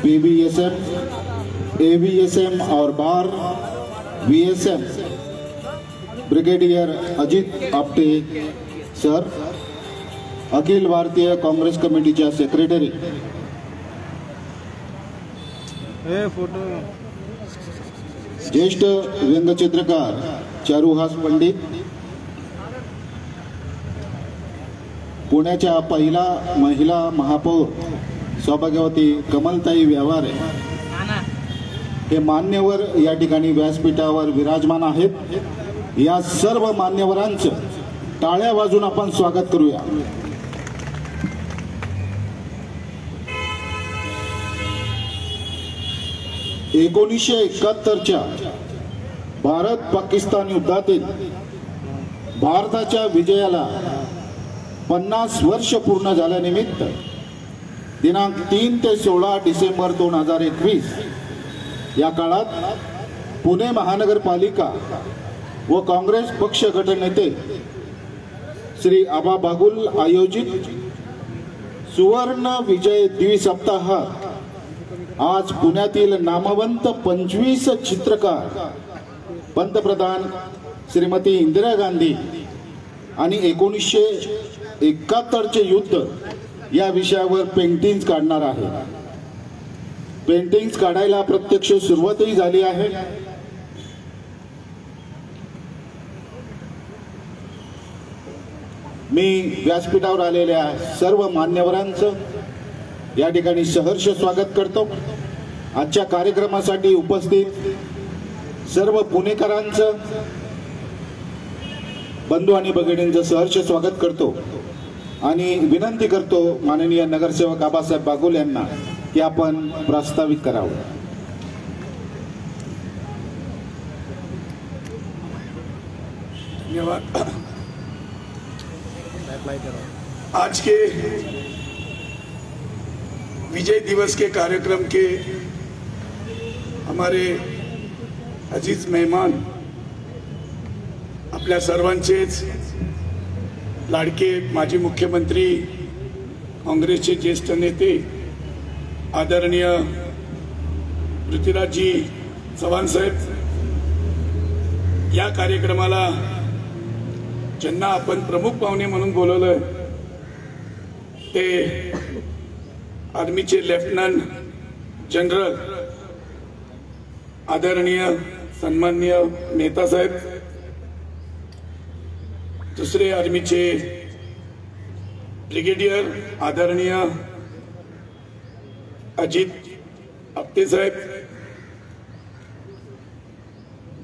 PVSM, AVSM और bar VSM brigadier Ajit Apte sir, Akhil Bharatiya Congress कमिटीच्या secretary, ज्येष्ठ व्यंगचित्रकार चारुहास पंडित, पुण्याच्या पहिला महिला महापौर सौभाग्यवती कमलताई व्यवहारे हे मान्यवर या ठिकाणी व्यासपीठावर विराजमान आहेत। या सर्व मान्यवरांचं टाळ्या वाजून आपण स्वागत करूया। एकोणीसशे 71च्या भारत पाकिस्तान युद्धातील भारताच्या विजयाला 50 वर्ष पूर्ण झाल्यानिमित्त दिनांक 3 ते 16 डिसेंबर 2021 या काळात पुणे महानगरपालिका व काँग्रेस पक्ष गटनेते श्री आबा बागुल आयोजित सुवर्ण विजय द्विसप्ताह आज पुण्यातील नामवंत 25 चित्रकार, पंतप्रधान श्रीमती इंदिरा गांधी आणि 1971 चे युद्ध या विषयावर पेंटिंग्स काढणार आहे। पेंटिंग्स काढायला प्रत्यक्ष सुरुवातही झाली आहे। मी व्यासपीठावर आलेल्या सर्व मान्यवरांचं या ठिकाणी सहर्ष स्वागत करतो। आजच्या कार्यक्रमासाठी उपस्थित सर्व पुणेकरांचं, बंधू आणि भगिनींचं सहर्ष स्वागत करतो आणि विनंती करतो माननीय नगरसेवक आबासाहेब बागुल यांना की आपण प्रस्तावित करावं। धन्यवाद। आज के विजय दिवस के कार्यक्रम के हमारे अजीज मेहमान, आपल्या सर्वांचेच लाडके माजी मुख्यमंत्री, काँग्रेसचे ज्येष्ठ नेते आदरणीय पृथ्वीराजजी चव्हाण साहेब, या कार्यक्रमाला ज्यांना आपण प्रमुख पाहुणे म्हणून बोलवलंय ते आर्मीचे लेफ्टनंट जनरल आदरणीय सन्माननीय मेहता साहेब, दुसरे आर्मीचे ब्रिगेडियर आदरणीय अजित आपटे साहेब,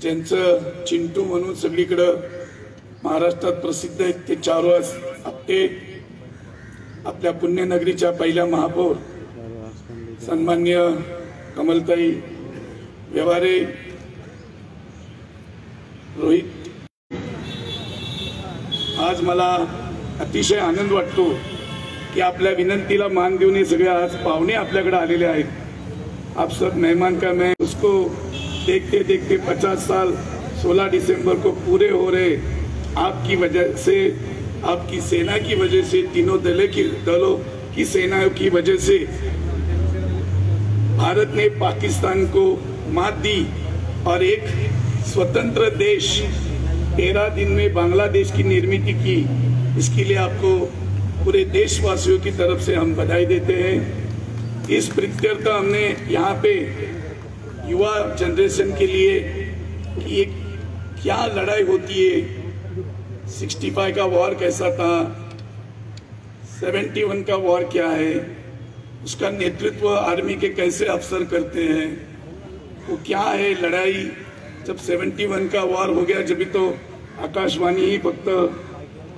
ज्यांचं चिंटू म्हणून सगळीकडे महाराष्ट्रात प्रसिद्ध आहेत ते चारुहास आपटे, आपल्या पुण्यनगरीच्या पहिल्या महापौर सन्माननीय कमलताई व्यवहारे, रोहित। आज मला अतिशय आनंद वाटतो की आपल्या विनंतीला मान देऊन हे सगळे आज पाहुणे आपल्याकडे आलेले आहेत। आप सब मेहमान का मैं उसको देखते देखते 50 साल 16 दिसंबर को पूरे हो रहे। आपकी वजह से, आपकी सेना की वजह से, तीनों दलों की सेनाओं की वजह से भारत ने पाकिस्तान को मात दी और एक स्वतंत्र देश 13 दिन में बांग्लादेश की निर्मित की। इसके लिए आपको पूरे देशवासियों की तरफ से हम बधाई देते हैं। इस प्रत्यर्थ हमने यहाँ पे युवा जनरेशन के लिए कि एक क्या लड़ाई होती है, 65 का वॉर कैसा था, 71 का वॉर क्या है, उसका नेतृत्व आर्मी के कैसे अफसर करते हैं, वो क्या है लड़ाई। जब 71 का वॉर हो गया जब तो आकाशवाणी ही फक्त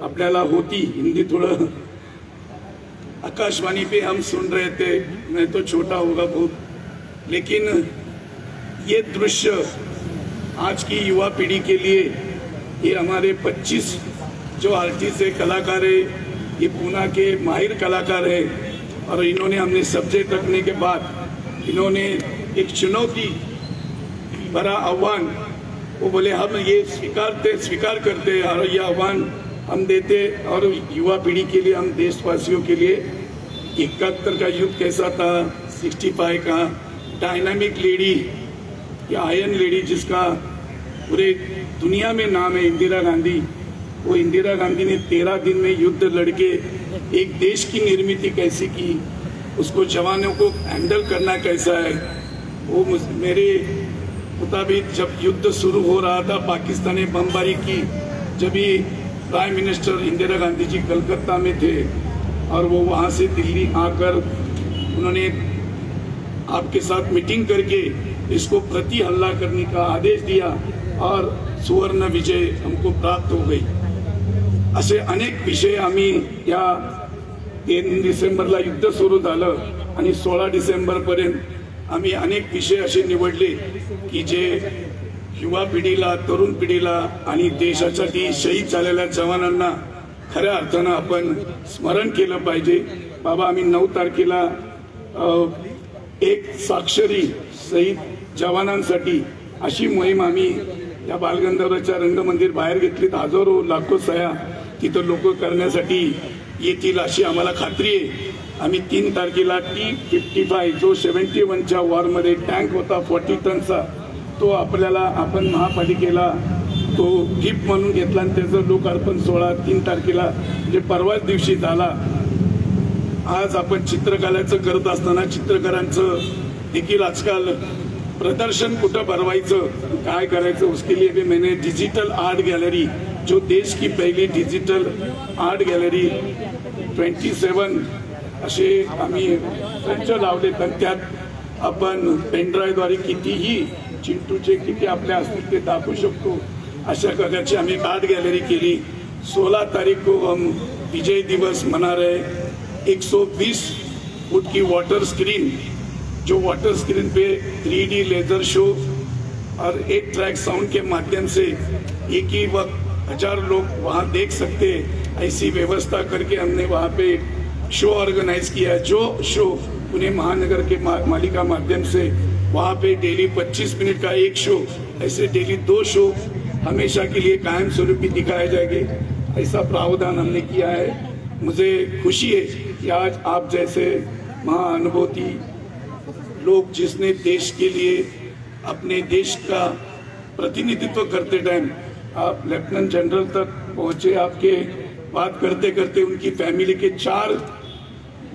आपल्याला होती, हिंदी थोड़ा आकाशवाणी पे हम सुन रहे थे, मैं तो छोटा होगा बहुत, लेकिन ये दृश्य आज की युवा पीढ़ी के लिए, ये हमारे 25 जो आर्टिस्ट है, कलाकार है, ये पूना के माहिर कलाकार है और इन्होंने हमने सब्जेक्ट रखने के बाद इन्होंने एक चुनौती भरा आह्वान, वो बोले हम ये स्वीकार करते और ये आह्वान हम देते और युवा पीढ़ी के लिए, हम देशवासियों के लिए 71 का युद्ध कैसा था, 65 का डायनामिक लेडी या आयरन लेडी जिसका पूरे दुनिया में नाम है, इंदिरा गांधी। वो इंदिरा गांधी ने 13 दिन में युद्ध लड़के एक देश की निर्मित कैसी की, उसको जवानों को हैंडल करना कैसा है, वो मेरे मुताबिक जब युद्ध शुरू हो रहा था, पाकिस्तान ने बमबारी की, जब भी प्राइम मिनिस्टर इंदिरा गांधी जी कलकत्ता में थे और वो वहाँ से दिल्ली आकर उन्होंने आपके साथ मीटिंग करके इसको प्रति हमला करने का आदेश दिया और सुवर्ण विजय हमको प्राप्त हो गई। असे अनेक विषय आम्ही या 3 डिसेंबरला युद्ध सुरू झालं आणि 16 डिसेंबरपर्यंत आम्ही अनेक विषय असे निवडले की जे युवा पिढीला, तरुण पिढीला आणि देशासाठी शहीद झालेल्या जवानांना खऱ्या अर्थानं आपण स्मरण केलं पाहिजे। बाबा, आम्ही 9 तारखेला एक साक्षरी शहीद जवानांसाठी अशी मोहीम आम्ही या बालगंधर्वच्या रंगमंदिर बाहेर घेतलीत। हजारो लाखो सह्या तिथं लोक करण्यासाठी येतील अशी आम्हाला खात्री आहे। आम्ही 3 तारखेला T-55 जो 71च्या वॉरमध्ये टँक होता 40 टनचा, तो आपण महापालिकेला तो गिफ्ट म्हणून घेतला आणि त्याचं लोकार्पण सोहळा 3 तारखेला म्हणजे परवाच दिवशी झाला। आज आपण चित्रकलेचं करत असताना चित्रकारांचं देखील आजकाल प्रदर्शन कुठं भरवायचं, काय करायचं, उसके लिए भी मैंने डिजिटल आर्ट गैलरी, जो देश की पहली डिजिटल आर्ट गैलरी 27 असे आम्ही संच लावलेत आणि त्यात आपण पेनड्राईव्हद्वारे कितीही चिंटूचे किती आपल्या असतील ते दाखवू शकतो अशा प्रकारची आम्ही आर्ट गैलरी केली। 16 तारीख को हम विजय दिवस मना रहे। 120 फुट की वाटर स्क्रीन, जो वाटर स्क्रीन पे 3D लेजर शो और 1 ट्रैक साउंड के माध्यम से एक ही वक्त 1000 लोग वहाँ देख सकते, ऐसी व्यवस्था करके हमने वहाँ पे शो ऑर्गेनाइज किया। जो शो पुणे महानगर के मालिका माध्यम से वहाँ पे डेली 25 मिनट का एक शो, ऐसे डेली 2 शो हमेशा के लिए कायम स्वरूपी दिखाए जाएंगे, ऐसा प्रावधान हमने किया है। मुझे खुशी है कि आज आप जैसे महाअनुभूति लोग, जिसने देश के लिए अपने देश का प्रतिनिधित्व करते टाइम आप लेफ्टिनेंट जनरल तक पहुंचे, आपके बात करते करते उनकी फैमिली के 4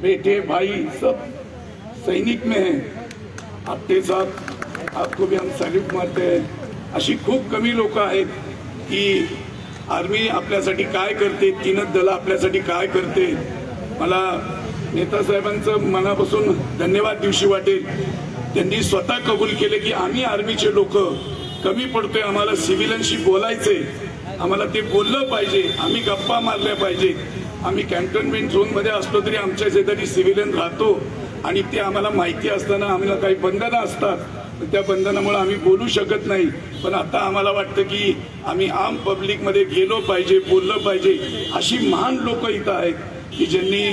बेटे भाई सब सैनिक में हैं। आपके साथ आपको भी हम सॅल्यूट मारते हैं। अशी खूप कमी लोक आहेत की आर्मी आपल्यासाठी काय करते, 3 दल आपल्यासाठी काय करते। मला नेता साहेबांचं मनापासून धन्यवाद दिवशी वाटेल, त्यांनी स्वतः कबूल केले की आम्ही आर्मीचे लोक कमी पडतोय, आम्हाला सिव्हिलनशी बोलायचंय, आम्हाला ते बोललं पाहिजे, आम्ही गप्पा मारल्या पाहिजे। आम्ही कॅन्टोन्मेंट झोनमध्ये असलो तरी आमच्या शेजारी सिव्हिलियन राहतो आणि ते आम्हाला माहिती असताना आम्हाला काही बंधनं असतात, त्या बंधनामुळे आम्ही बोलू शकत नाही। पण आता आम्हाला वाटतं की आम्ही आम पब्लिक मध्ये गेलो पाहिजे, बोललं पाहिजे। अशी महान लोक इथं आहेत की ज्यांनी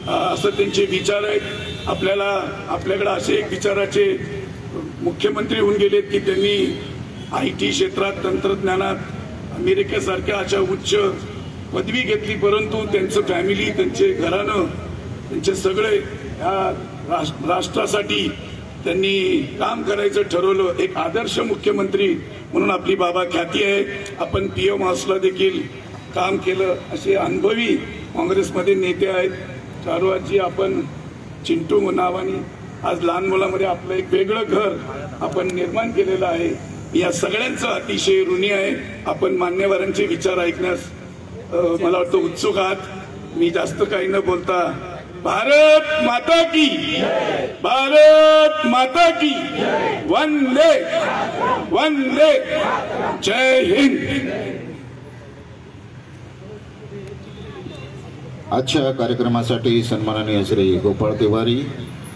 असं त्यांचे विचार आहेत। आपल्याकडे असे एक विचाराचे मुख्यमंत्री होऊन गेलेत की त्यांनी IT क्षेत्रात, तंत्रज्ञानात अमेरिकेसारख्या अशा उच्च पदवी घेतली, परंतु त्यांचं फॅमिली, त्यांचे घराणं, त्यांचे सगळे राष्ट्रासाठी त्यांनी काम करायचं ठरवलं। एक आदर्श मुख्यमंत्री म्हणून आपली बाबा ख्याती आहे। आपण PM हाऊसला देखील काम केलं, असे अनुभवी काँग्रेसमध्ये नेते आहेत। चारुआजी, आपण चिंटू नावाने आज लहान मुलामध्ये आपलं एक वेगळं घर आपण निर्माण केलेलं आहे। या सगळ्यांचं अतिशय ऋणी आहे। आपण मान्यवरांचे विचार ऐकण्यास मला वाटतं उत्सुक आहात। मी जास्त काही न बोलता भारत माता की, भारत माता की, वंदे वंदे, जय हिंद। आजच्या कार्यक्रमासाठी सन्माननीय श्री गोपाळ तिवारी,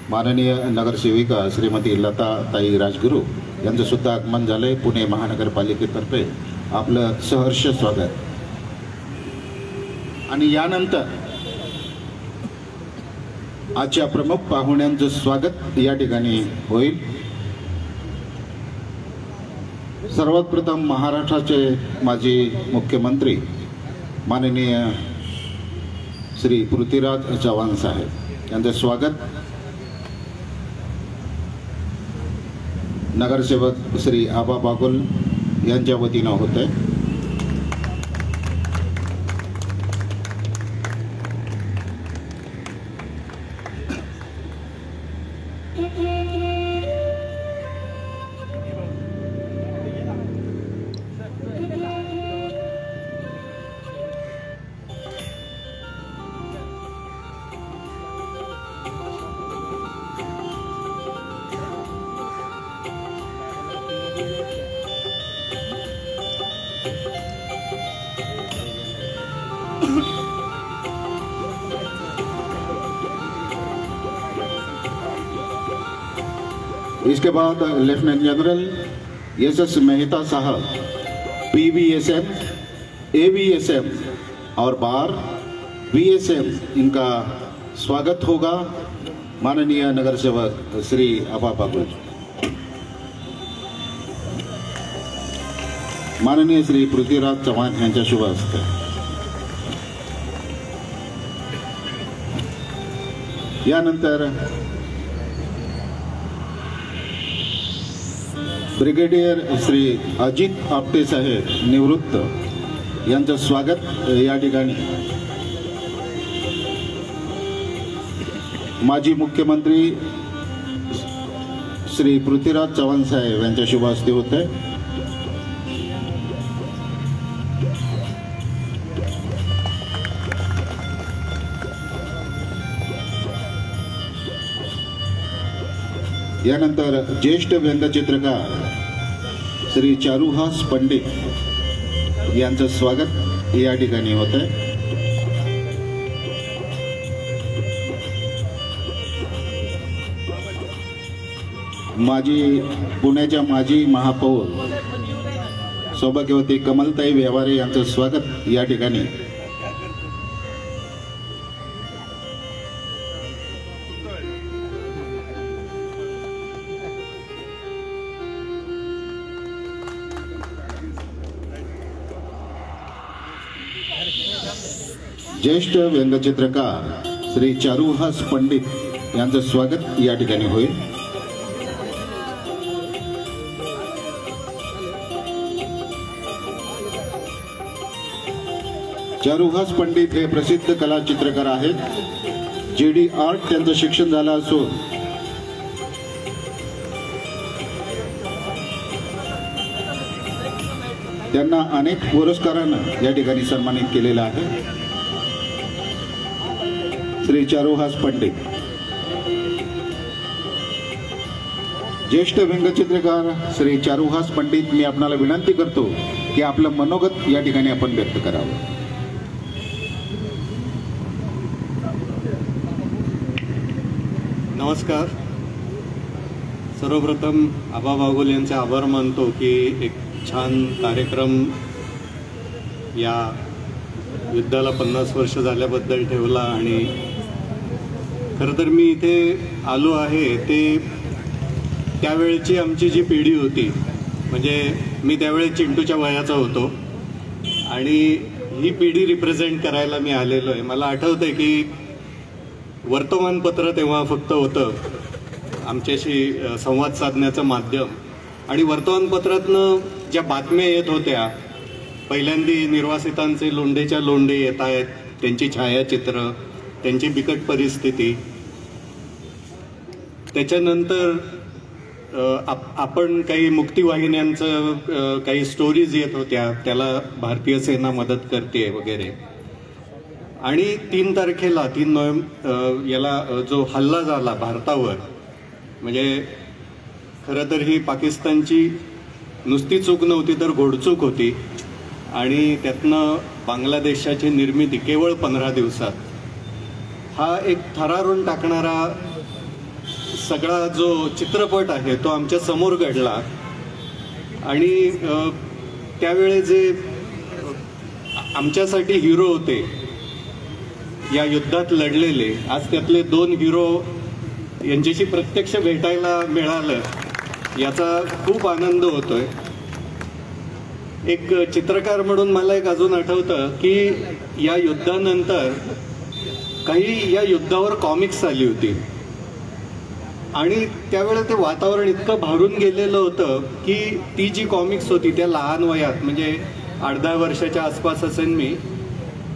माननीय नगरसेविका श्रीमती लता ताई राजगुरू यांचं सुद्धा आगमन झाले। पुणे महानगरपालिकेतर्फे आपलं सहर्ष स्वागत। आणि यानंतर आजच्या प्रमुख पाहुण्यांचं स्वागत या ठिकाणी होईल। सर्वात प्रथम महाराष्ट्राचे माजी मुख्यमंत्री माननीय श्री पृथ्वीराज चव्हाण साहेब यांचं स्वागत। नगरसेवक श्री आबा बागुल यांच्या वतीनं होत आहे। इसके बाद लेफ्टिनेंट जनरल एस मेहता साहब PVSM, AVSM और बार VSM इनका स्वागत होगा। माननीय नगर सेवक श्री आबा बागुल, माननीय श्री पृथ्वीराज चव्हाण यांच्या शुभ हस्ते। यानंतर ब्रिगेडियर श्री अजित आपटे साहेब निवृत्त यांचं स्वागत या ठिकाणी माजी मुख्यमंत्री श्री पृथ्वीराज चव्हाण साहेब यांच्या शुभ हस्ते होते। यानंतर ज्येष्ठ व्यंगचित्रकार श्री चारुहास पंडित यांचं स्वागत या ठिकाणी होत आहे। पुण्याच्या माजी महापौर सौभाग्यवती कमलताई व्यवहारे यांचं स्वागत या ठिकाणी। ज्येष्ठ व्यंगचित्रकार श्री चारुहास पंडित यांचं स्वागत या ठिकाणी होईल। चारुहास पंडित हे प्रसिद्ध कला चित्रकार आहेत। JD आर्ट त्यांचं शिक्षण झालं असून त्यांना अनेक पुरस्कारांना या ठिकाणी सन्मानित केलेलं आहे। श्री चारुहास पंडित, ज्येष्ठ व्यंगचित्रकार श्री चारुहास पंडित, मी आपणाला विनंती करतो की आपलं मनोगत या ठिकाणी आपण व्यक्त करावं। नमस्कार। सर्वप्रथम आबा बागुल यांचे आभार मानतो की एक छान कार्यक्रम या युद्धाला 50 वर्ष झाल्याबद्दल ठेवला। आणि खरं तर मी इथे आलो आहे ते त्यावेळेची आमची जी पिढी होती, म्हणजे मी त्यावेळेस चिंटूच्या वयाचा होतो आणि ही पिढी रिप्रेझेंट करायला मी आलेलो आहे। मला आठवतंय की वर्तमानपत्र तेव्हा फक्त होतं आमच्याशी संवाद साधण्याचं माध्यम, आणि वर्तमानपत्रातनं ज्या बातम्या येत होत्या, पहिल्यांदी निर्वासितांचे लोंढेच्या लोंढे येत आहेत, त्यांची छायाचित्र, त्यांची बिकट परिस्थिती, त्याच्यानंतर आपण काही मुक्तिवाहिन्यांचं काही स्टोरीज येत होत्या, त्याला भारतीय सेना मदत करते वगैरे। आणि 3 तारखेला 3 नोव्हेंबर याला जो हल्ला झाला भारतावर, म्हणजे खरं तर ही पाकिस्तानची नुसती चूक नव्हती तर घोडचूक होती, आणि त्यातनं बांगलादेशाची निर्मिती केवळ 15 दिवसात, हा एक थरारून टाकणारा सगळा जो चित्रपट आहे तो आमच्या समोर घडला। आणि त्यावेळेस जे आमच्यासाठी हिरो होते या युद्धात लढलेले, आज त्यातले 2 हिरो यांच्याशी प्रत्यक्ष भेटायला मिळालं, याचा खूप आनंद होतोय। एक चित्रकार म्हणून मला एक अजून आठवतं की या युद्धानंतर काही या युद्धावर कॉमिक्स आली होती, आणि त्यावेळेला ते वातावरण इतकं भारून गेलेलं होतं की ती जी कॉमिक्स होती त्या लहान वयात, म्हणजे 8-10 वर्षाच्या आसपास असेल मी,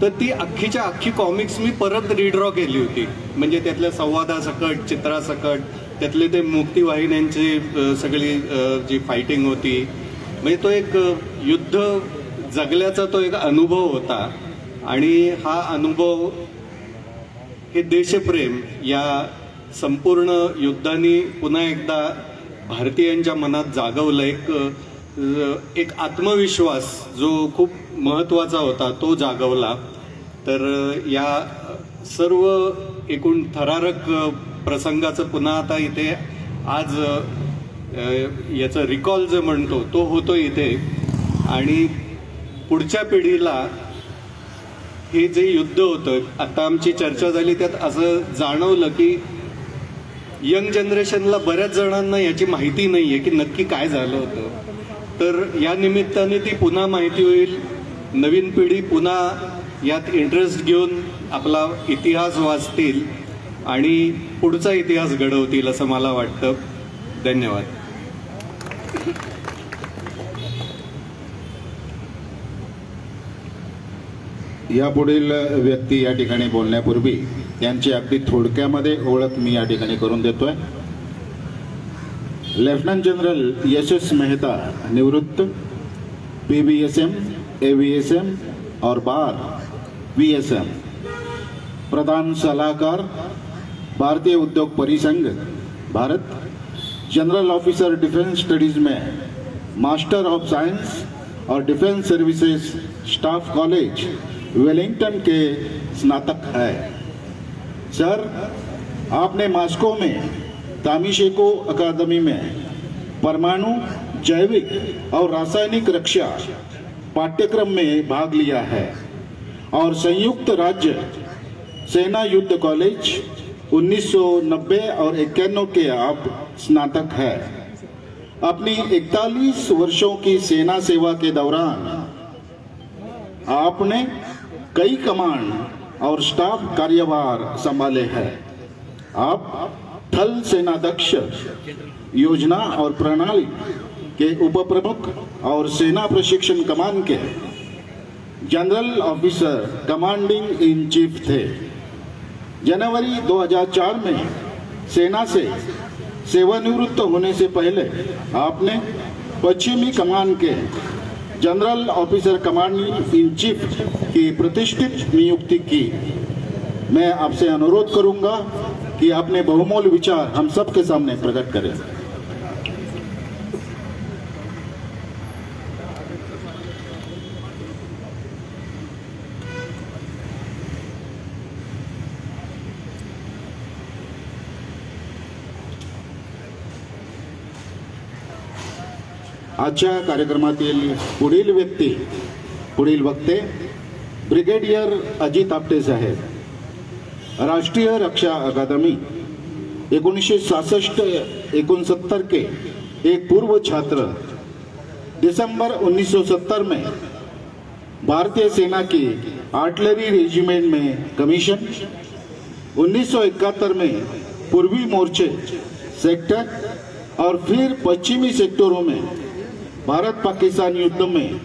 तर ती अख्खीच्या अख्खी कॉमिक्स मी परत रिड्रॉ केली होती. म्हणजे त्यातल्या संवादासकट, चित्रासकट, त्यातले ते मुक्तिवाहिन्यांची सगळी जी फायटिंग होती, म्हणजे तो एक युद्ध जगल्याचा तो एक अनुभव होता. आणि हा अनुभव, हे देशप्रेम या संपूर्ण युद्धाने पुन्हा एकदा भारतीयांच्या मनात जागवलं. एक आत्मविश्वास जो खूप महत्त्वाचा होता तो जागवला. तर या सर्व एकूण थरारक प्रसंगाचं पुन्हा आता इथे आज याचं रिकॉल जे म्हणतो तो होतो इथे. आणि पुढच्या पिढीला हे जे युद्ध होतं, आता आमची चर्चा झाली त्यात असं जाणवलं की यंग जनरेशनला बऱ्याच जणांना याची माहिती नाहीये की नक्की काय झालं होतं. तर या निमित्ताने ती पुन्हा माहिती होईल, नवीन पिढी पुन्हा यात इंटरेस्ट घेऊन आपला इतिहास वाचतील आणि पुढचा इतिहास घडवतील असं मला वाटतं. धन्यवाद. यापुढील व्यक्ती या ठिकाणी बोलण्यापूर्वी त्यांची अगदी थोडक्यामध्ये ओळख मी या ठिकाणी करून देतोय. लेफ्टनंट जनरल यशस मेहता, निवृत्त, PBSM, AVSM और बार VSM, प्रधान सलाहकार, Bharatiya Udyog Parisangh Bharat, general officer defence studies में मास्टर ऑफ साइंस और defence services staff college Wellington के स्नातक है. सर, आपने मॉस्को में तामिशेको अकादमी में परमाणु, जैविक और रासायनिक रक्षा पाठ्यक्रम में भाग लिया है और संयुक्त राज्य सेना युद्ध कॉलेज 1990 और 91 के आप स्नातक है. अपनी 41 वर्षों की सेना सेवा के दौरान आपने कई कमांड और स्टाफ कार्यभार संभाले हैं. आप थल सेनाध्यक्ष, योजना और प्रणाली के उप प्रमुख और सेना प्रशिक्षण कमान के general officer commanding in chief थे. जनवरी 2004 में सेना से सेवानिवृत्त होने से पहले आपने पश्चिमी कमान के general officer commanding in chief की प्रतिष्ठित नियुक्ति की. मैं आपसे अनुरोध करूंगा कि अपने बहुमूल्य विचार हम सबके सामने प्रकट करें. आजच्या कार्यक्रमातील पुढील वक्ते ब्रिगेडियर अजित आपटे साहेब, राष्ट्रीय रक्षा अकादमी 1966-69 के एक पूर्व छात्र, दिसंबर 1970 में भारतीय सेना की आर्टिलरी रेजिमेंट में कमीशन, 1971 में पूर्वी मोर्चे सेक्टर और फिर पश्चिमी सेक्टरों में भारत पाकिस्तान युद्ध में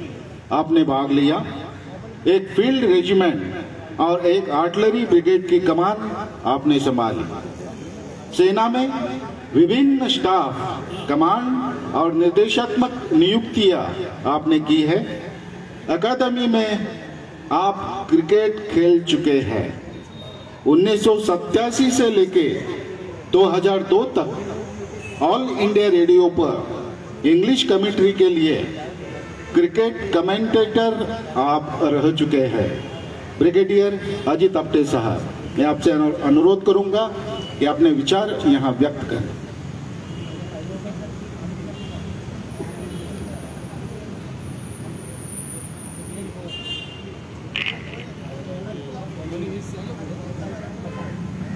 आपने भाग लिया. एक फील्ड रेजिमेंट और एक आर्टिलरी ब्रिगेड की कमान आपने संभाली. सेना में विभिन्न स्टाफ, कमांड और निर्देशात्मक नियुक्तियां आपने की है. अकादमी में आप क्रिकेट खेल चुके हैं. 1987 से लेके 2002 तक ऑल इंडिया रेडियो पर इंग्लिश कमेंट्री के लिए क्रिकेट कमेंटेटर आप रह चुके हैं. ब्रिगेडियर अजित आपटे साहब, मैं आपसे अनुरोध करूंगा कि अपने विचार यहाँ व्यक्त करें.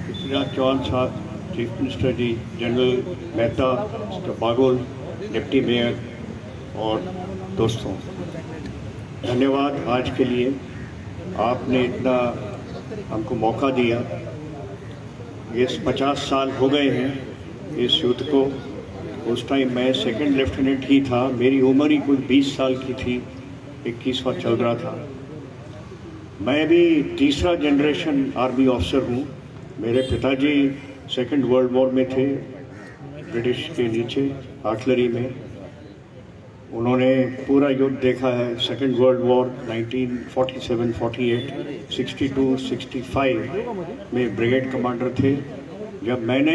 पृथ्वीराज चौहान साहब, chief minister ji, general Mehta, mister Bagul, deputy mayor और दोस्तों, धन्यवाद आज के लिए. आपने इतना हमको मौका दिया. ये 50 साल हो गए हैं इस युद्ध को। उस टाइम मैं सेकंड लेफ्टिनेंट ही था, मेरी उम्र ही कुछ 20 साल की थी, 21वां चल रहा था। मैं भी तीसरा जनरेशन आर्मी ऑफिसर हूँ। मेरे पिताजी सेकंड वर्ल्ड वॉर में थे, ब्रिटिश के नीचे आर्टिलरी में। उन्होंने पूरा युद्ध देखा है, सेकंड वर्ल्ड वॉर 1947, 48, 62, 65 में ब्रिगेड कमांडर थे। जब मैंने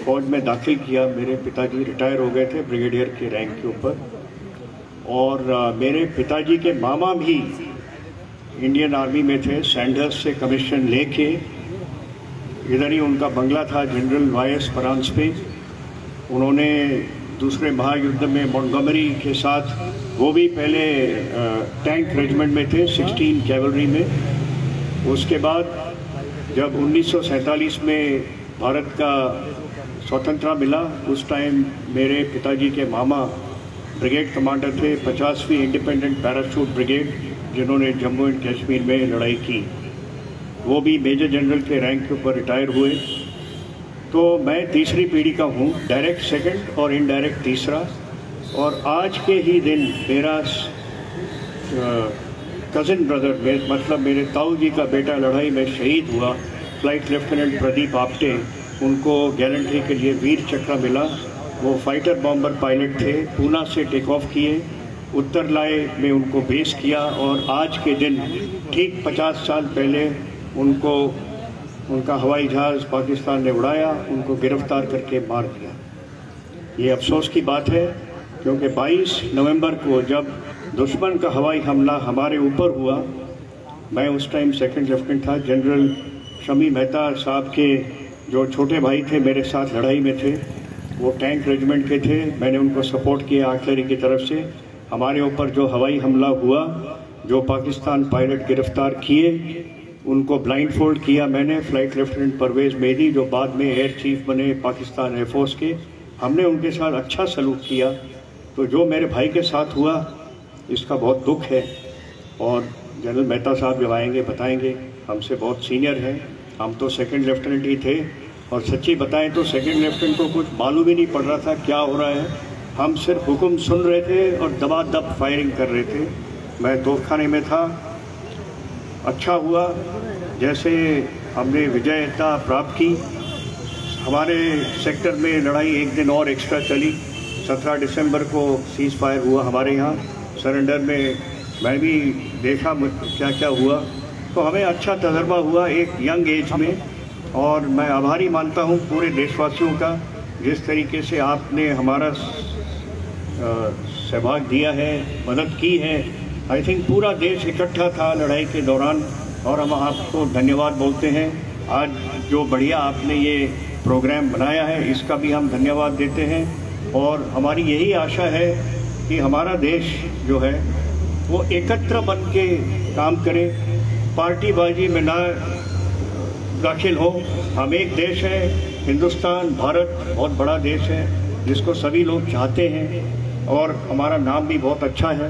फौज में दाखिल किया, मेरे पिताजी रिटायर हो गए थे ब्रिगेडियर के रैंक के ऊपर, और मेरे पिताजी के मामा भी इंडियन आर्मी में थे। सैंडर्स से कमीशन लेके इधर ही उनका बंगला था जनरल वायस फ्रांस पे। उन्होंने दूसरे महायुद्ध में मॉन्टगोमरी के साथ, वो भी पहले टैंक रेजिमेंट में थे, 16 कैवलरी में। उसके बाद जब 1947 में भारत का स्वतंत्रता मिला, उस टाइम मेरे पिताजी के मामा ब्रिगेड कमांडर थे 50वीं इंडिपेंडेंट पैराशूट ब्रिगेड, जिन्होंने जम्मू एंड कश्मीर में लड़ाई की। वो भी मेजर जनरल के रैंक के ऊपर रिटायर हुए। तो मैं तीसरी पीढ़ी का हूँ, डायरेक्ट सेकंड और इनडायरेक्ट तीसरा। और आज के ही दिन मेरा कज़न ब्रदर, मतलब मेरे ताऊ जी का बेटा लड़ाई में शहीद हुआ, फ्लाइट लेफ्टिनेंट प्रदीप आप्टे। उनको गैलेंट्री के लिए वीर चक्र मिला। वो फाइटर बॉम्बर पायलट थे, पूना से टेक ऑफ किए, उत्तर लाए में उनको बेस किया, और आज के दिन ठीक 50 साल पहले उनको उनका हवाई जहाज़ पाकिस्तान ने उड़ाया, उनको गिरफ्तार करके मार दिया। ये अफसोस की बात है, क्योंकि 22 नवंबर को जब दुश्मन का हवाई हमला हमारे ऊपर हुआ, मैं उस टाइम सेकंड लेफ्टिनेंट था। जनरल शमी मेहता साहब के जो छोटे भाई थे मेरे साथ लड़ाई में थे, वो टैंक रेजिमेंट के थे। मैंने उनको सपोर्ट किया आर्टिलरी की तरफ से। हमारे ऊपर जो हवाई हमला हुआ, जो पाकिस्तान पायलट गिरफ्तार किए, उनको ब्लाइंड फोल्ड किया मैंने। फ्लाइट लेफ्टिनेंट परवेज़ मेहदी, जो बाद में एयर चीफ बने पाकिस्तान एयरफोर्स के, हमने उनके साथ अच्छा सलूक किया। तो जो मेरे भाई के साथ हुआ, इसका बहुत दुख है। और जनरल मेहता साहब जब आएंगे बताएंगे, हमसे बहुत सीनियर हैं। हम तो सेकंड लेफ्टिनेंट ही थे, और सच्ची बताएं तो सेकंड लेफ्टिनेंट को कुछ मालूम ही नहीं पड़ रहा था क्या हो रहा है। हम सिर्फ हुक्म सुन रहे थे और दबादब फायरिंग कर रहे थे। मैं तोपखाने में था। अच्छा हुआ जैसे हमने विजयता प्राप्त की। हमारे सेक्टर में लड़ाई एक दिन और एक्स्ट्रा चली। 17 दिसंबर को सीज़ फायर हुआ हमारे यहाँ। सरेंडर में मैं भी देखा क्या क्या हुआ, तो हमें अच्छा तजर्बा हुआ एक यंग एज में। और मैं आभारी मानता हूँ पूरे देशवासियों का, जिस तरीके से आपने हमारा सहभाग दिया है, मदद की है। आई थिंक पूरा देश इकट्ठा था लड़ाई के दौरान, और हम आपको धन्यवाद बोलते हैं। आज जो बढ़िया आपने ये प्रोग्राम बनाया है, इसका भी हम धन्यवाद देते हैं। और हमारी यही आशा है कि हमारा देश जो है वो एकत्र बन के काम करे, पार्टीबाजी में ना दाखिल हो। हम एक देश है, हिंदुस्तान, भारत बहुत बड़ा देश है, जिसको सभी लोग चाहते हैं, और हमारा नाम भी बहुत अच्छा है।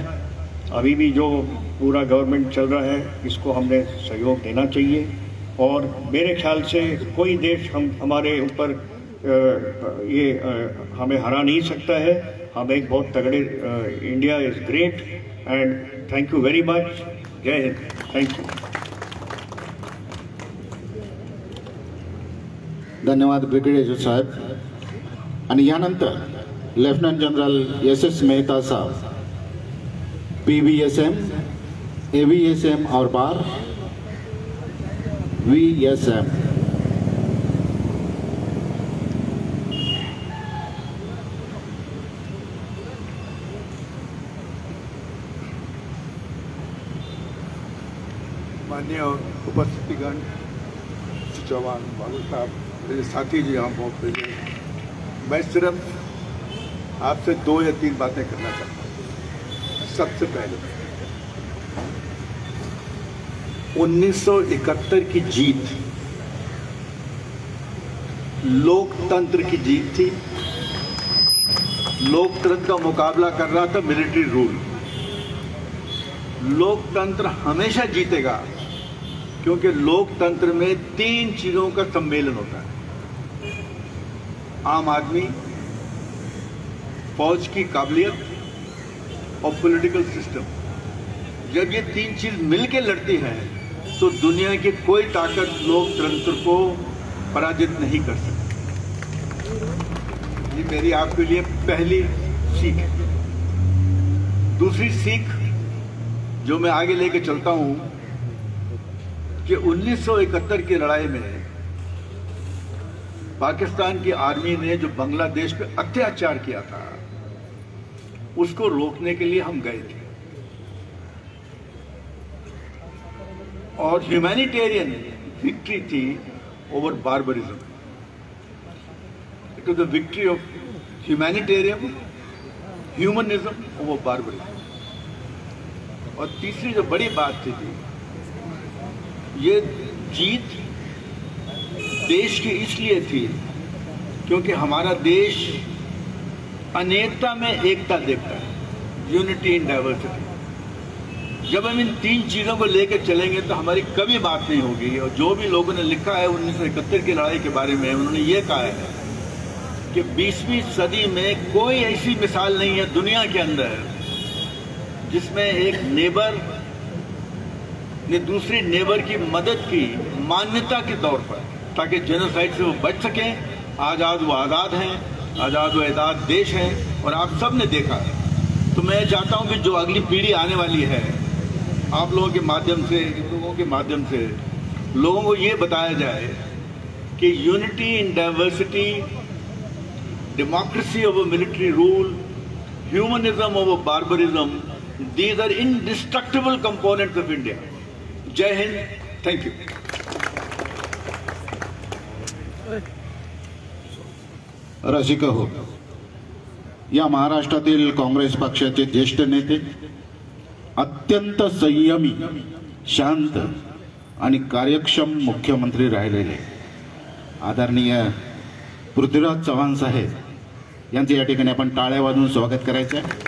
अभी भी जो पूरा गवर्नमेंट चल रहा है, इसको हमने सहयोग देना चाहिए। और मेरे ख्याल से कोई देश हमारे ऊपर हमें हरा नहीं सकता है। हम एक बहुत तगड़े, India is great, and thank you very much. Jai Hind, thank you. धन्यवाद ब्रिगेडियर साहेब. आणि यानंतर लेफ्टनंट जनरल SS मेहता साहब, PVSM, AVSM और बार VSM. माननीय उपस्थितिगण, चौहान, बाबू साहब, मेरे साथी जी यहाँ पहुँचे हैं। मैं सिर्फ आपसे 2 या 3 बातें करना चाहता हूँ। सबसे पहले 1971 की जीत लोकतंत्र की जीत थी। लोकतंत्र का मुकाबला कर रहा था मिलिट्री रूल। लोकतंत्र हमेशा जीतेगा, क्योंकि लोकतंत्र में 3 चीज़ों का सम्मेलन होता है। आम आदमी, फौज की काबिलियत और पॉलिटिकल सिस्टम, जब ये तीन चीज मिलके लड़ती है तो दुनिया की कोई ताकत लोकतंत्र को पराजित नहीं कर सकती। ये मेरी आपके लिए पहली सीख है। दूसरी सीख जो मैं आगे लेके चलता हूं कि 1971 की लड़ाई में पाकिस्तान की आर्मी ने जो बांग्लादेश पे अत्याचार किया था, उसको रोकने के लिए हम गए थे और ह्यूमैनिटेरियन विक्ट्री थी ओवर बार्बरिज्म। इट वाज the victory of humanitarian humanism over barbarism. और तीसरी जो बड़ी बात थी, ये जीत देश की इसलिए थी क्योंकि हमारा देश अनेकता में एकता देखता है, यूनिटी इन डाइवर्सिटी। जब हम इन तीन चीज़ों को लेकर चलेंगे तो हमारी कभी बात नहीं होगी। और जो भी लोगों ने लिखा है 1971 की लड़ाई के बारे में, उन्होंने ये कहा है कि 20वीं सदी में कोई ऐसी मिसाल नहीं है दुनिया के अंदर जिसमें एक नेबर ने दूसरी नेबर की मदद की मान्यता के तौर पर, ताकि जेनोसाइड से वो बच सकें। आज़ाद वो आज़ाद हैं, आज़ाद वो आज़ाद देश है, और आप सब ने देखा है। तो मैं चाहता हूं कि जो अगली पीढ़ी आने वाली है, आप लोगों के माध्यम से, लोगों के माध्यम से लोगों को ये बताया जाए कि unity in diversity, democracy over military rule, humanism over barbarism, these are indestructible components of India. Jai Hind, thank you. रसिक हो, या महाराष्ट्रातील काँग्रेस पक्षाचे ज्येष्ठ नेते, अत्यंत संयमी, शांत आणि कार्यक्षम मुख्यमंत्री राहिलेले आदरणीय पृथ्वीराज चव्हाण साहेब यांचे या ठिकाणी आपण टाळ्या वाजवून स्वागत करायचं आहे।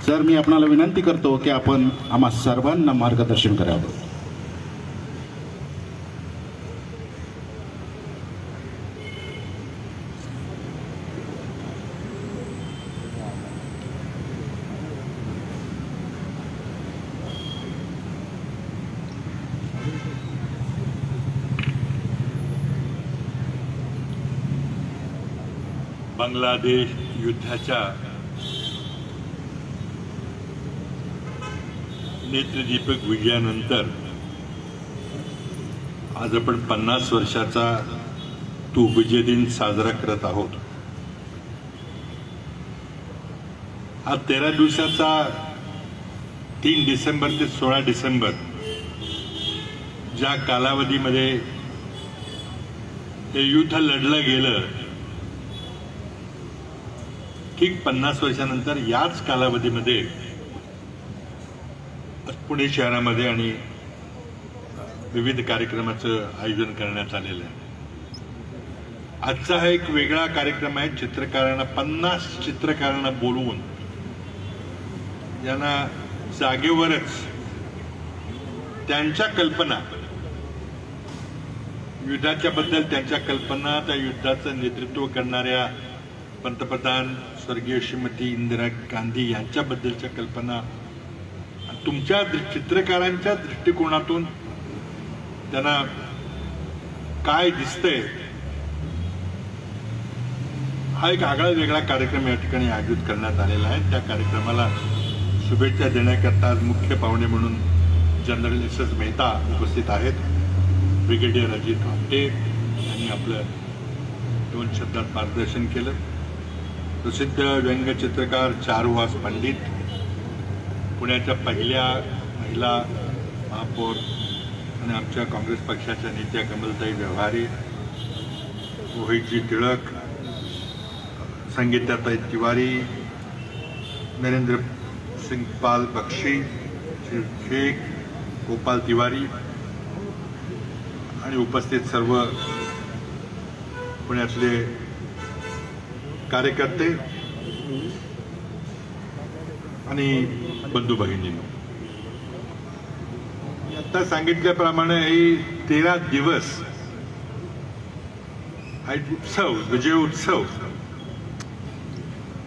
सर, मी आपणाला विनंती करतो की आपण आम्हा सर्वांना मार्गदर्शन करावं। बांगलादेश युद्धाच्या नेत्रदीपक विजयानंतर आज आपण 50 वर्षाचा तो विजय दिन साजरा करत आहोत। हा 13 दिवसाचा 3 डिसेंबर ते 16 डिसेंबर ज्या कालावधीमध्ये हे युद्ध लढलं गेलं, ठीक 50 वर्षानंतर याच कालावधीमध्ये पुणे शहरामध्ये आणि विविध कार्यक्रमाचं आयोजन करण्यात आलेलं आहे। आजचा हा एक वेगळा कार्यक्रम आहे। चित्रकारांना 50 चित्रकारांना बोलवून यांना जागेवरच त्यांच्या कल्पना, युद्धाच्या बद्दल त्यांच्या कल्पना, त्या युद्धाचं नेतृत्व करणाऱ्या पंतप्रधान स्वर्गीय श्रीमती इंदिरा गांधी यांच्याबद्दलच्या कल्पना, तुमच्या चित्रकारांच्या दृष्टिकोनातून त्यांना काय दिसतंय, हा एक आगळा वेगळा कार्यक्रम या ठिकाणी आयोजित करण्यात आलेला आहे। त्या कार्यक्रमाला शुभेच्छा देण्याकरता आज मुख्य पाहुणे म्हणून जनरल एस.एस. मेहता उपस्थित आहेत। ब्रिगेडियर अजित आपटे यांनी आपलं 2 शब्दात मार्गदर्शन केलं। प्रसिद्ध व्यंगचित्रकार चारुहास पंडित, पुण्याच्या पहिल्या महिला महापौर आणि आमच्या काँग्रेस पक्षाच्या नेत्या कमलताई व्यवहारे, रोहितजी टिळक, संगीताताई तिवारी, नरेंद्र सिंग पाल बक्षी, शेख गोपाल तिवारी आणि उपस्थित सर्व पुण्यातले कार्यकर्ते आणि बंधू भगिनींनो, आता सांगितल्याप्रमाणे ही 13 दिवस हा एक उत्सव, विजय उत्सव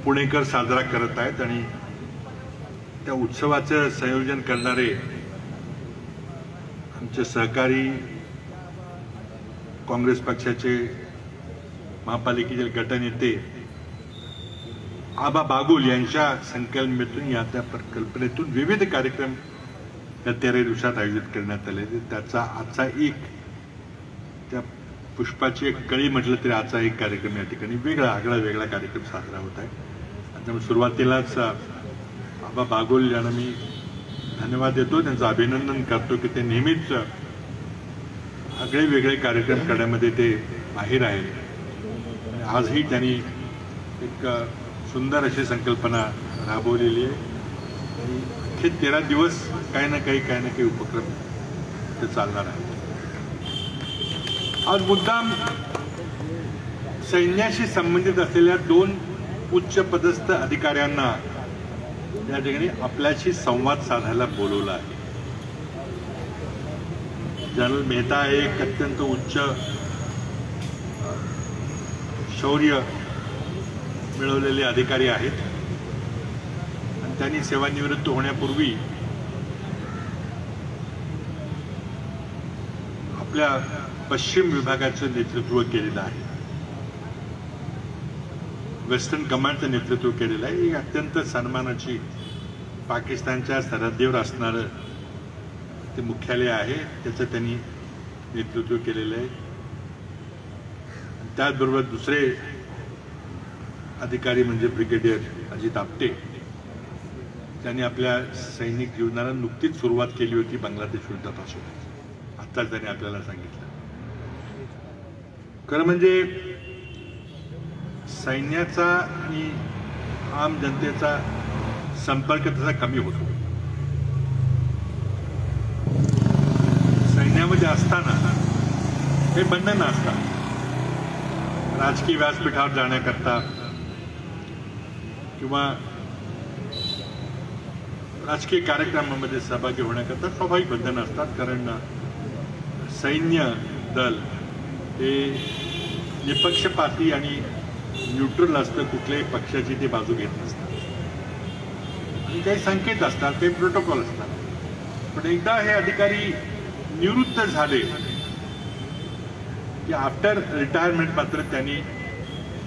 पुणेकर साजरा करत आहेत आणि त्या उत्सवाचं संयोजन करणारे आमचे सहकारी काँग्रेस पक्षाचे महापालिकेचे गटनेते आबा बागुल यांच्या संकल्पनेतून, या त्या कल्पनेतून विविध कार्यक्रम या 13 दिवसात आयोजित करण्यात आले. त्याचा आजचा एक, त्या पुष्पाची एक कळी म्हटलं तरी आजचा एक कार्यक्रम या ठिकाणी वेगळा कार्यक्रम साजरा होत आहे. त्यामुळे सुरुवातीलाच आबा बागुल यांना मी धन्यवाद देतो, त्यांचं अभिनंदन करतो की ते नेहमीच वेगळे कार्यक्रम करण्यामध्ये ते माहीर आहेत. आजही त्यांनी एक सुंदर अशी संकल्पना राबवलेली आहे. हे 13 दिवस काही ना काही उपक्रम ते चालणार आहे. आज मुद्दाम सैन्याशी संबंधित असलेल्या 2 उच्च पदस्थ अधिकाऱ्यांना या ठिकाणी आपल्याशी संवाद साधायला बोलवलं आहे. जनरल मेहता हे एक अत्यंत उच्च शौर्य मिळवलेले अधिकारी आहेत आणि त्यांनी सेवानिवृत्त होण्यापूर्वी आपल्या पश्चिम विभागाचं नेतृत्व केलेलं आहे, वेस्टर्न कमांडचं नेतृत्व केलेलं आहे. ही अत्यंत सन्मानाची पाकिस्तानच्या सरहद्दीवर असणारं ते मुख्यालय आहे, त्याचं त्यांनी नेतृत्व केलेलं आहे. त्याचबरोबर दुसरे अधिकारी म्हणजे ब्रिगेडियर अजित आपटे, त्यांनी आपल्या सैनिक जीवनाला नुकतीच सुरुवात केली होती बांगलादेश युद्धापासून. आत्ताच त्यांनी आपल्याला सांगितलं. खरं म्हणजे सैन्याचा आणि आम जनतेचा संपर्क तसा कमी होतो. सैन्यामध्ये असताना हे बंधन असतात. राजकीय व्यासपीठावर जाण्याकरता किंवा राजकीय कार्यक्रमामध्ये सहभागी होण्याकरता स्वाभाविक बंधन असतात. कारण सैन्य दल हे निपक्षपाती आणि न्यूट्रल असतं, कुठल्याही पक्षाची ते बाजू घेत नसतात आणि काही संकेत असतात, काही प्रोटोकॉल असतात. पण एकदा हे अधिकारी निवृत्त झाले की आफ्टर रिटायरमेंट मात्र त्यांनी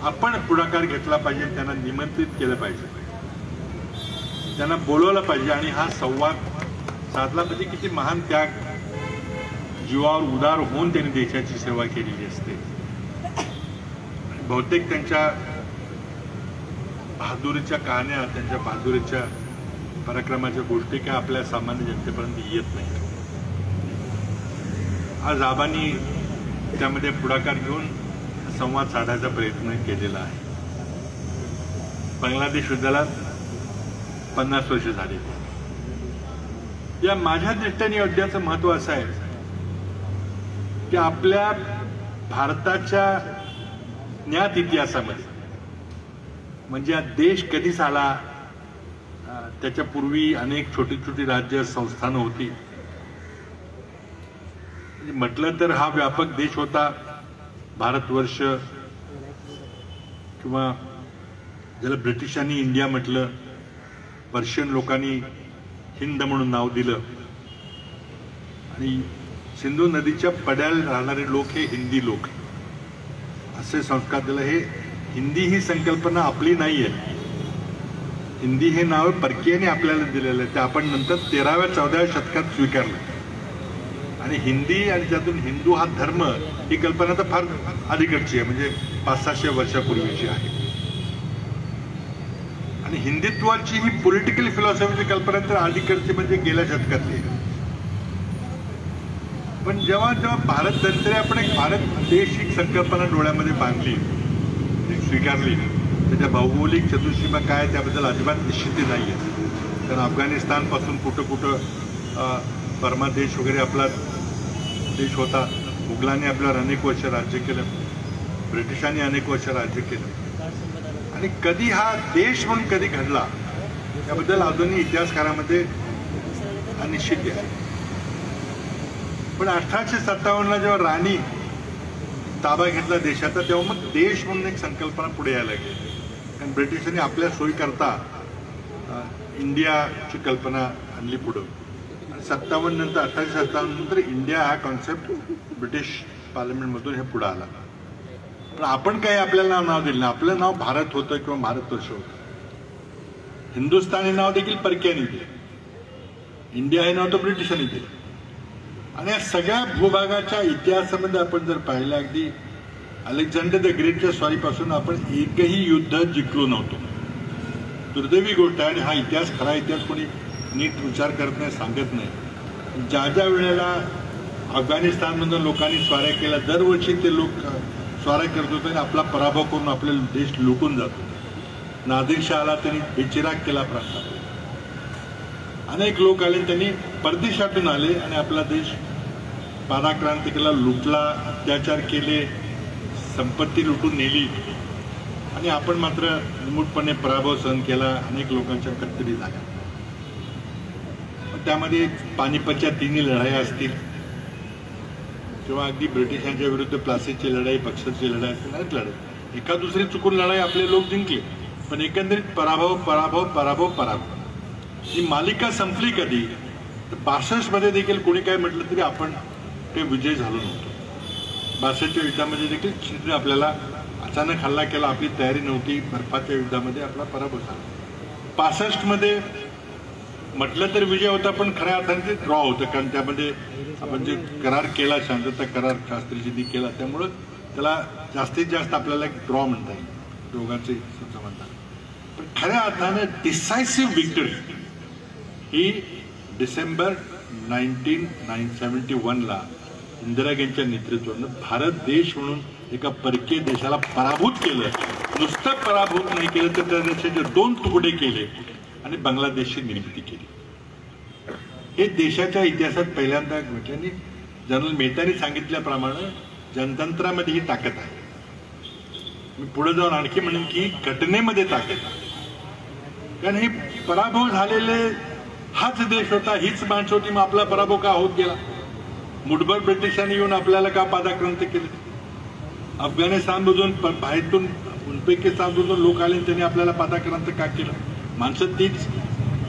आपण पुढाकार घेतला पाहिजे, त्यांना निमंत्रित केलं पाहिजे, त्यांना बोलवलं पाहिजे आणि हा संवाद साधला पाहिजे. किती महान त्याग, जीवावर उदार होऊन त्यांनी देशाची सेवा केलेली असते. बहुतेक त्यांच्या बहादुरीच्या कहाण्या, त्यांच्या बहादुरीच्या पराक्रमाच्या गोष्टी काय आपल्या सामान्य जनतेपर्यंत येत नाही. आज आबांनी त्यामध्ये पुढाकार घेऊन संवाद साधायचा प्रयत्न केलेला आहे. बांगलादेश युद्धाला 50 वर्ष झाली. या माझ्या दृष्टीने युद्धाचं महत्व असं आहे की आपल्या भारताच्या ज्ञात इतिहासामध्ये, म्हणजे हा देश कधी झाला, त्याच्यापूर्वी अनेक छोटी छोटी राज्य संस्थानं होती. म्हटलं तर हा व्यापक देश होता भारतवर्ष, किंवा ज्याला ब्रिटिशांनी इंडिया म्हटलं, पर्शियन लोकांनी हिंद म्हणून नाव दिलं आणि सिंधू नदीच्या पड्याला राहणारे लोक हे हिंदी लोक असे संस्कार दिलं. हे हिंदी ही संकल्पना आपली नाही आहे. हिंदी हे नाव परकीयांनी आपल्याला दिलेलं आहे, ते आपण नंतर 13व्या-14व्या शतकात स्वीकारलं. आणि हिंदी आणि त्यातून हिंदू हा धर्म ही कल्पना तर फार अलीकडची आहे, म्हणजे 500-600 वर्षापूर्वीची आहे. आणि हिंदुत्वाची ही पॉलिटिकल फिलॉसॉफीची कल्पना तर अलीकडची, म्हणजे गेल्या शतकातली आहे. पण जेव्हा जेव्हा भारत नंतर आपण एक भारत देश ही संकल्पना डोळ्यामध्ये बांधली, स्वीकारली, त्याच्या भौगोलिक चतुष्सीमा काय त्याबद्दल अजिबात निश्चिती नाही आहे. कारण अफगाणिस्तानपासून कुठं बर्मा देश वगैरे आपला देश होता. मुघलांनी आपल्यावर अनेक वर्ष राज्य केलं, ब्रिटिशांनी अनेक वर्ष राज्य केलं. आणि कधी हा देश म्हणून कधी घडला याबद्दल अजूनही इतिहासकारामध्ये अनिश्चित आहे. पण 1857ला जेव्हा राणी ताबा घेतला देशाचा, तेव्हा मग देश म्हणून एक संकल्पना पुढे यायला लागली. कारण ब्रिटिशांनी आपल्या सोयीकरता इंडियाची कल्पना आणली पुढं. आणि 57 नंतर 1857 नंतर इंडिया हा कॉन्सेप्ट ब्रिटिश पार्लमेंटमधून हे पुढे आला. पण आपण काही आपल्याला नाव दिलं नाही. आपलं नाव भारत होतं किंवा भारतवर्ष होतं. हिंदुस्थान हे नाव देखील परक्यांनी दिलं, इंडिया हे नाव तर ब्रिटिशांनी दिलं. आणि या सगळ्या भूभागाच्या इतिहासामध्ये आपण जर पाहिलं, अगदी अलेक्झांडर द ग्रेटच्या स्वारीपासून आपण एकही युद्ध जिंकलो नव्हतो. दुर्दैवी गोष्ट आहे. आणि हा इतिहास, खरा इतिहास कोणी नीट विचार करत नाही, सांगत नाही. ज्या ज्या वेळेला अफगाणिस्तानमधून लोकांनी स्वाऱ्या केल्या, दरवर्षी ते लोक स्वाऱ्या करत होते आणि आपला पराभव करून आपले देश लुटून जात होते. नादिरशाहला त्यांनी बेचिराग केला प्रांतात. अनेक लोक आले, त्यांनी परदेशातून आले आणि आपला देश पादाक्रांती केला, लुटला, अत्याचार केले, संपत्ती लुटून नेली. आणि आपण मात्र निमूटपणे पराभव सहन केला. अनेक लोकांच्या कत्तली झाल्या. त्यामध्ये पानिपतच्या तिन्ही लढाया असतील किंवा अगदी ब्रिटिशांच्या विरुद्ध प्लासीची लढाई, बक्सरची लढाई असतील, अनेक लढाई, एका दुसरी चुकून लढाई आपले लोक जिंकले. पण एकंदरीत पराभव पराभव पराभव पराभव ही मालिका संपली कधी? तर 62 मध्ये देखील कोणी काय म्हटलं तरी आपण ते विजय झालो नव्हतो. 62च्या युद्धामध्ये देखील चीनने आपल्याला अचानक हल्ला केला, आपली तयारी नव्हती. बर्फाच्या युद्धामध्ये आपला पराभव झाला. 65 मध्ये म्हटलं तर विजय होता, पण खऱ्या अर्थाने ते ड्रॉ होतं. कारण त्यामध्ये आपण जे करार केला, शांतता करार शास्त्रीजींनी केला, त्यामुळं त्याला जास्तीत जास्त आपल्याला एक ड्रॉ म्हणता येईल, दोघांचे म्हणतात. पण खऱ्या अर्थाने डिसायसिव्ह विक्टरी ही डिसेंबर 1971ला इंदिरा गांधीच्या नेतृत्वानं भारत देश म्हणून एका परकीय देशाला पराभूत केलं. नुसतं पराभूत नाही केलं तर त्या देशाचे 2 तुकडे केले आणि बांगलादेशची निर्मिती केली. हे देशाच्या इतिहासात पहिल्यांदा घटनेने जनरल मेहतानी सांगितल्याप्रमाणे जनतंत्रामध्ये ही ताकद आहे. मी पुढे जाऊन आणखी म्हणेन की घटनेमध्ये ताकद आहे. कारण हे पराभव झालेले हाच देश होता, हीच माणसं होती. मग आपला पराभव का होत गेला? मुठभर ब्रिटिशांनी येऊन आपल्याला का पादाक्रांत केले? अफगाणिस्तानमधून, बाहेरून उझबेकिस्तानमधून लोक आले, त्यांनी आपल्याला पादाक्रांत का केलं? माणसं तीच,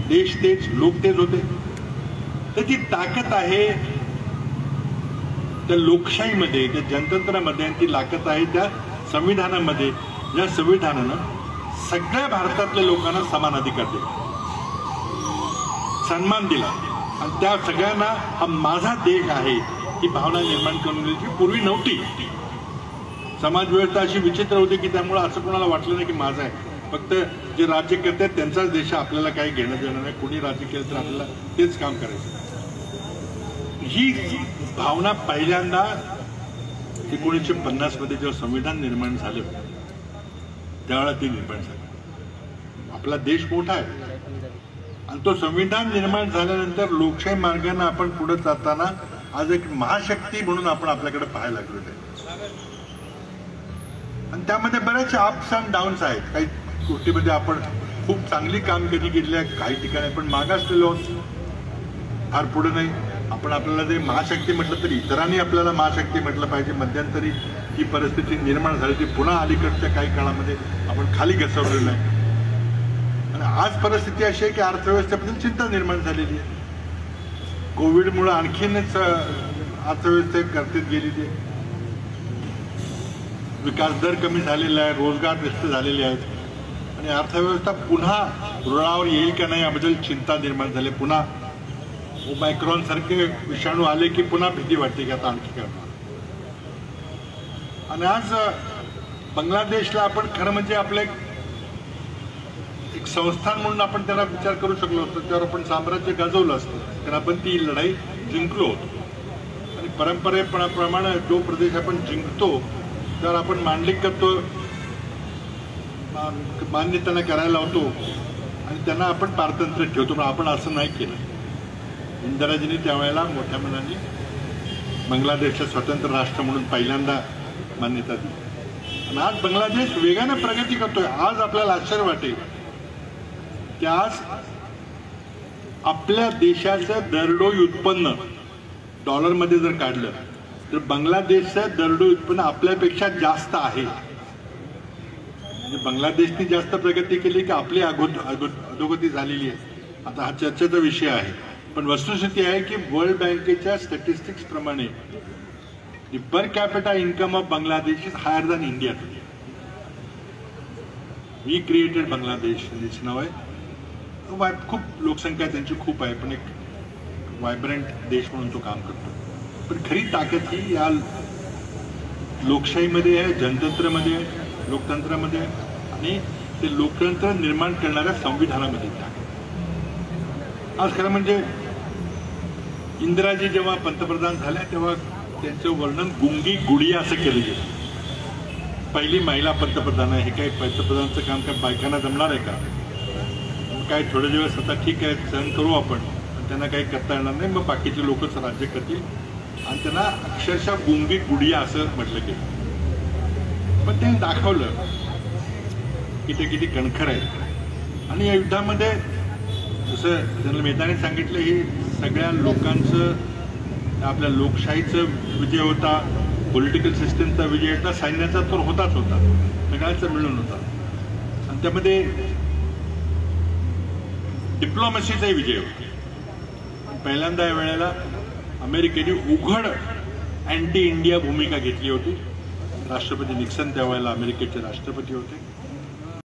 देश तेच, लोक तेच होते. तर ती ताकद आहे त्या लोकशाहीमध्ये, त्या जनतंत्रामध्ये, आणि ती ताकद आहे त्या संविधानामध्ये. या संविधानानं सगळ्या भारतातल्या लोकांना समान अधिकार दिला, सन्मान दिला. आणि त्या सगळ्यांना हा माझा देश आहे ही भावना निर्माण करून दिली, पूर्वी नव्हती. समाज व्यवस्था अशी विचित्र होती की त्यामुळे असं कोणाला वाटलं नाही की माझा आहे. फक्त जे राज्य करतात त्यांचाच देश, आपल्याला काही घेणं देणं नाही. कोणी राज्य केलं तर आपल्याला तेच काम करायचं. ही भावना पहिल्यांदा 1950 मध्ये जेव्हा संविधान निर्माण झालं त्यावेळेला ती निर्माण झाली. आपला देश मोठा आहे आणि तो संविधान निर्माण झाल्यानंतर लोकशाही मार्गाने आपण पुढे जाताना आज एक महाशक्ती म्हणून आपण आपल्याकडे पाहायला लागलो आहे. आणि त्यामध्ये बऱ्याचशा अप्स अँड डाऊन्स आहेत. काही गोष्टीमध्ये आपण खूप चांगली कामगिरी केली आहे, काही ठिकाणी आपण मागासलेलो आहोत, फार पुढे नाही. आपण आपल्याला जे महाशक्ती म्हटलं तरी इतरांनी आपल्याला महाशक्ती म्हटलं पाहिजे. मध्यंतरी ही परिस्थिती निर्माण झाली, ती पुन्हा अलीकडच्या काही काळामध्ये आपण खाली घसरलेलं आहे. आणि आज परिस्थिती अशी आहे की अर्थव्यवस्थेबद्दल चिंता निर्माण झालेली आहे. कोविडमुळे आणखीनच अर्थव्यवस्था गर्दीत गेलेली आहे. विकास दर कमी झालेला आहे, रोजगार नष्ट झालेले आहेत आणि अर्थव्यवस्था पुन्हा रुळावर येईल का नाही याबद्दल चिंता निर्माण झाली. पुन्हा ओमायक्रॉन सारखे विषाणू आले की पुन्हा भीती वाटते की आता आणखी काय. आणि आज बांगलादेशला आपण खरं म्हणजे आपलं एक संस्थान म्हणून आपण त्याला विचार करू शकलो असतो, त्यावर आपण साम्राज्य गाजवलं असतं, कारण आपण ती लढाई जिंकलो होतो. आणि परंपरेप्रमाणे जो प्रदेश आपण जिंकतो त्यावर आपण मांडलिक करतो, मान्य त्यांना करायला लावतो आणि त्यांना आपण पारतंत्र्य ठेवतो. पण आपण असं नाही केलं. इंदिराजींनी त्यावेळेला मोठ्या मनाने बांगलादेशला स्वतंत्र राष्ट्र म्हणून पहिल्यांदा मान्यता दिली. आणि आज बांगलादेश वेगाने प्रगती करतोय. आज आपल्याला आश्चर्य वाटेल की आज आपल्या देशाचं दरडोई उत्पन्न डॉलरमध्ये जर काढलं तर बांगलादेशचं दरडोई उत्पन्न आपल्यापेक्षा जास्त आहे. म्हणजे बांगलादेशने जास्त प्रगती केली की आपली अधोगती झालेली आहे, आता हा चर्चेचा विषय आहे. पण वस्तुस्थिती आहे की वर्ल्ड बँकेच्या स्टॅटिस्टिक्स प्रमाणे the per capita income of Bangladesh is higher than India today. We created Bangladesh and its नाव आहे. खूप लोकसंख्या त्यांची खूप आहे, पण एक वायब्रंट देश म्हणून तो काम करतो. पण खरी ताकद ही या लोकशाहीमध्ये आहे, जनतंत्रमध्ये आहे, लोकतंत्रामध्ये आहे आणि ते लोकतंत्र निर्माण करणाऱ्या संविधानामध्ये आहे. आज खरं म्हणजे इंदिराजी जेव्हा पंतप्रधान झाल्या तेव्हा त्यांचं वर्णन गुंगी गुडिया असं केलं गेलं. पहिली महिला पंतप्रधान आहे. हे काही पंतप्रधानाचं काम काय बायकांना जमणार आहे का? काय थोडे दिवस आता ठीक आहे सहन करू आपण, पण त्यांना काही करता येणार नाही, मग बाकीचे लोकच राज्य करतील आणि त्यांना अक्षरशः गुंगी गुडिया असं म्हटलं गेलं. पण त्यांनी दाखवलं की ते किती कणखर आहेत. आणि या युद्धामध्ये जसं जनरल मेहताने सांगितलं, हे सगळ्या लोकांचं, आपल्या लोकशाहीचा विजय होता, पॉलिटिकल सिस्टमचा विजय होता, सैन्याचा तर होताच होता, सगळ्यांचा मिळून होता. आणि त्यामध्ये डिप्लोमसीचाही विजय होता. पहिल्यांदा या वेळेला अमेरिकेने उघड अँटी इंडिया भूमिका घेतली होती. राष्ट्रपती निक्सन त्यावेळेला अमेरिकेचे राष्ट्रपती होते.